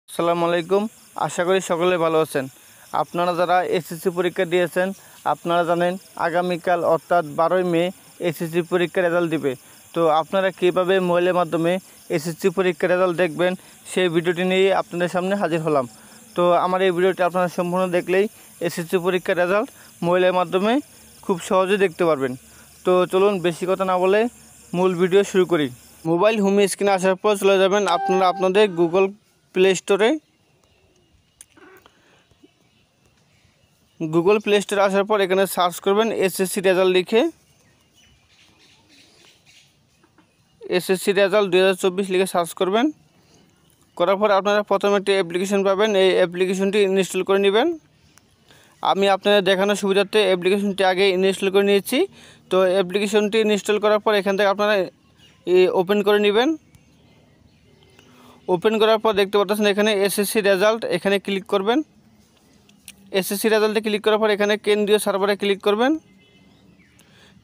আসসালামু আলাইকুম। আশা করি সকলে ভালো আছেন। আপনারা যারা এসএসসি পরীক্ষা দিয়েছেন আপনারা জানেন আগামীকাল অর্থাৎ 12ই মে এসএসসি পরীক্ষার রেজাল্ট দিবে। তো আপনারা কীভাবে মোবাইলের মাধ্যমে এসএসসি পরীক্ষার রেজাল্ট দেখবেন সেই ভিডিওটি নিয়ে আপনাদের সামনে হাজির হলাম। তো আমার এই ভিডিওটি আপনারা সম্পূর্ণ দেখলেই এসএসসি পরীক্ষার রেজাল্ট মোবাইলের মাধ্যমে খুব সহজে দেখতে পারবেন। তো চলুন বেশি কথা না বলে মূল ভিডিও শুরু করি। মোবাইল হোম স্ক্রিনে আসার পর চলে যাবেন আপনারা আপনাদের গুগল প্লে স্টোরে। গুগল প্লে স্টোরে আসার পর এখানে সার্চ করবেন এসএসসি রেজাল্ট লিখে। এসএসসি রেজাল্ট 2024 লিখে সার্চ করবেন। করার পর আপনারা প্রথমে একটি অ্যাপ্লিকেশন পাবেন, এই অ্যাপ্লিকেশনটি ইনস্টল করে নেবেন। আমি আপনাদের দেখানোর সুবিধার্থে অ্যাপ্লিকেশনটি আগে ইনস্টল করে নিয়েছি। তো অ্যাপ্লিকেশনটি ইনস্টল করার পর এখান থেকে আপনারা ওপেন করে নেবেন। ওপেন করার পর দেখতে পাচ্ছেন এখানে এসএসসি রেজাল্ট, এখানে ক্লিক করবেন। এসএসসি রেজাল্টে ক্লিক করার পর এখানে কেন্দ্রীয় সার্ভারে ক্লিক করবেন।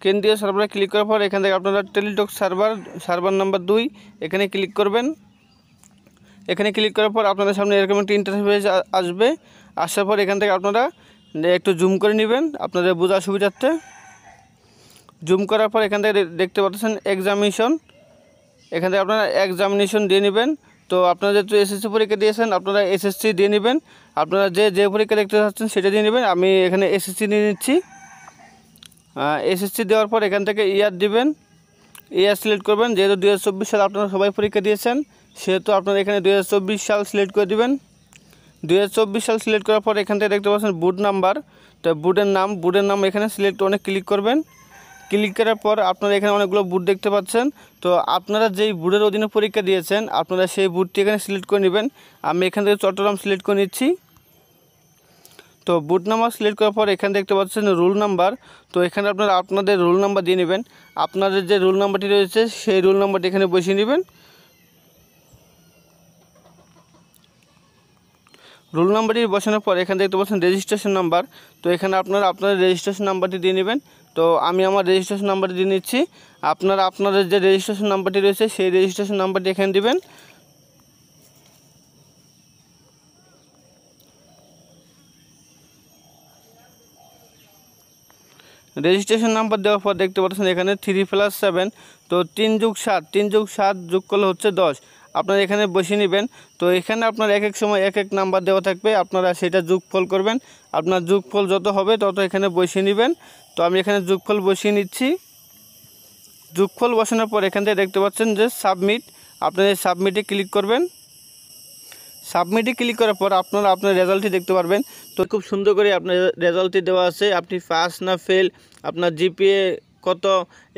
কেন্দ্রীয় সার্ভারে ক্লিক করার পর এখান থেকে আপনারা টেলিটক সার্ভার নাম্বার 2 এখানে ক্লিক করবেন। এখানে ক্লিক করার পর আপনাদের সামনে এরকম একটি ইন্টারফেস আসবে। আসার পর এখান থেকে আপনারা একটু জুম করে নেবেন আপনাদের বোঝার সুবিধার্থে। জুম করার পর এখান থেকে দেখতে পাচ্ছেন এক্সামিনেশন, এখান থেকে আপনারা এক্সামিনেশন দিয়ে নেবেন। তো আপনারা যেহেতু এসএসসি পরীক্ষা দিয়েছেন আপনারা এসএসসি দিয়ে নেবেন। আপনারা যে পরীক্ষা দেখতে চাচ্ছেন সেটা দিয়ে নেবেন। আমি এখানে এসএসসি নিয়ে নিচ্ছি। এসএসসি দেওয়ার পর এখান থেকে ইয়ার দিবেন, ইয়ার সিলেক্ট করবেন। যেহেতু 2024 সাল আপনারা সবাই পরীক্ষা দিয়েছেন সেহেতু আপনারা এখানে 2024 সাল সিলেক্ট করে দিবেন। 2024 সাল সিলেক্ট করার পর এখান থেকে দেখতে পাচ্ছেন বুট নাম্বার, তো বুটের নাম এখানে সিলেক্ট অনেক ক্লিক করবেন। ক্লিক করার পর আপনারা এখানে অনেকগুলো বুট দেখতে পাচ্ছেন। তো আপনারা যেই বুটের অধীনে পরীক্ষা দিয়েছেন আপনারা সেই বুটটি এখানে সিলেক্ট করে নেবেন। আমি এখান থেকে চট্টগ্রাম সিলেক্ট করে নিচ্ছি। তো বুট নাম্বার সিলেক্ট করার পর এখানে দেখতে পাচ্ছেন রোল নাম্বার। তো এখানে আপনারা আপনাদের রোল নাম্বার দিয়ে নেবেন। আপনাদের যে রোল নাম্বারটি রয়েছে সেই রোল নাম্বারটি এখানে বসিয়ে নেবেন। রোল নাম্বারটি বসানোর পর এখানে দেখতে পাচ্ছেন রেজিস্ট্রেশন নাম্বার। তো এখানে আপনারা আপনাদের রেজিস্ট্রেশন নাম্বারটি দিয়ে নেবেন। তো আমি আমার রেজিস্ট্রেশন নাম্বারটি দিয়ে নিচ্ছি। আপনারা আপনাদের যে রেজিস্ট্রেশন নাম্বারটি রয়েছে সেই রেজিস্ট্রেশন নাম্বারটি এখানে দিবেন। রেজিস্ট্রেশন নাম্বার দেওয়ার পর দেখতে পাচ্ছেন এখানে 3+7, তো 3+7 যোগ করলে হচ্ছে 10। আপনারা এখানে বসিয়ে নেবেন। তো এখানে আপনার এক এক সময় এক এক নাম্বার দেওয়া থাকবে, আপনারা সেটা যোগফল করবেন। আপনার যোগফল যত হবে তত এখানে বসিয়ে নেবেন। তো আমি এখানে যোগফল বসিয়ে নিচ্ছি। যোগফল বসানোর পর এখান থেকে দেখতে পাচ্ছেন যে সাবমিট, আপনারা এই সাবমিটে ক্লিক করবেন। সাবমিটে ক্লিক করার পর আপনারা আপনার রেজাল্টটি দেখতে পারবেন। তো খুব সুন্দর করে আপনার রেজাল্টটি দেওয়া আছে, আপনি পাস না ফেল, আপনার জিপিএ কত,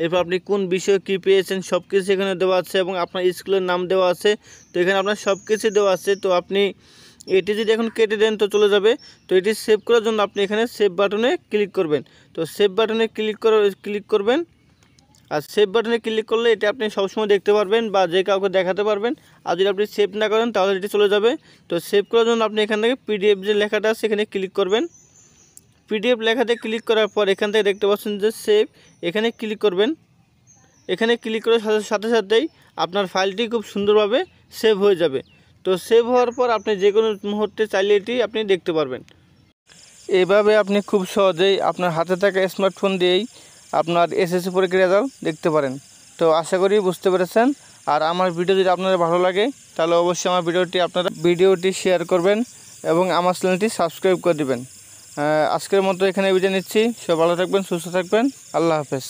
এরপর আপনি কোন বিষয়ে কী পেয়েছেন সব কিছু এখানে দেওয়া আছে এবং আপনার স্কুলের নাম দেওয়া আছে। তো এখানে আপনার সব কিছু দেওয়া আছে। তো আপনি এটি যদি এখন কেটে দেন তো চলে যাবে। তো এটি সেভ করার জন্য আপনি এখানে সেভ বাটনে ক্লিক করবেন। তো সেভ বাটনে ক্লিক করবেন। আর সেভ বাটনে ক্লিক করলে এটা আপনি সবসময় দেখতে পারবেন বা যে কাউকে দেখাতে পারবেন। আর যদি আপনি সেভ না করেন তাহলে এটি চলে যাবে। তো সেভ করার জন্য আপনি এখান থেকে পিডিএফ যে লেখাটা আছে এখানে ক্লিক করবেন। পিডিএফ লেখাতে ক্লিক করার পর এখান থেকে দেখতে পাচ্ছেন যে সেভ, এখানে ক্লিক করবেন। এখানে ক্লিক করার সাথে সাথেই আপনার ফাইলটি খুব সুন্দরভাবে সেভ হয়ে যাবে। তো সেভ হওয়ার পর আপনি যে কোনো মুহূর্তে চাইলে এটি আপনি দেখতে পারবেন। এইভাবে আপনি খুব সহজেই আপনার হাতে থাকা স্মার্টফোন দিয়েই আপনার এসএসসি পরীক্ষার রেজাল্ট দেখতে পারেন। তো আশা করি বুঝতে পেরেছেন। আর আমার ভিডিও যদি আপনাদের ভালো লাগে তাহলে অবশ্যই আমার ভিডিওটি শেয়ার করবেন এবং আমার চ্যানেলটি সাবস্ক্রাইব করে দেবেন। আজকের মতো এখানে বিদায় নিচ্ছি। সব ভালো থাকবেন, সুস্থ থাকবেন। আল্লাহ হাফেজ।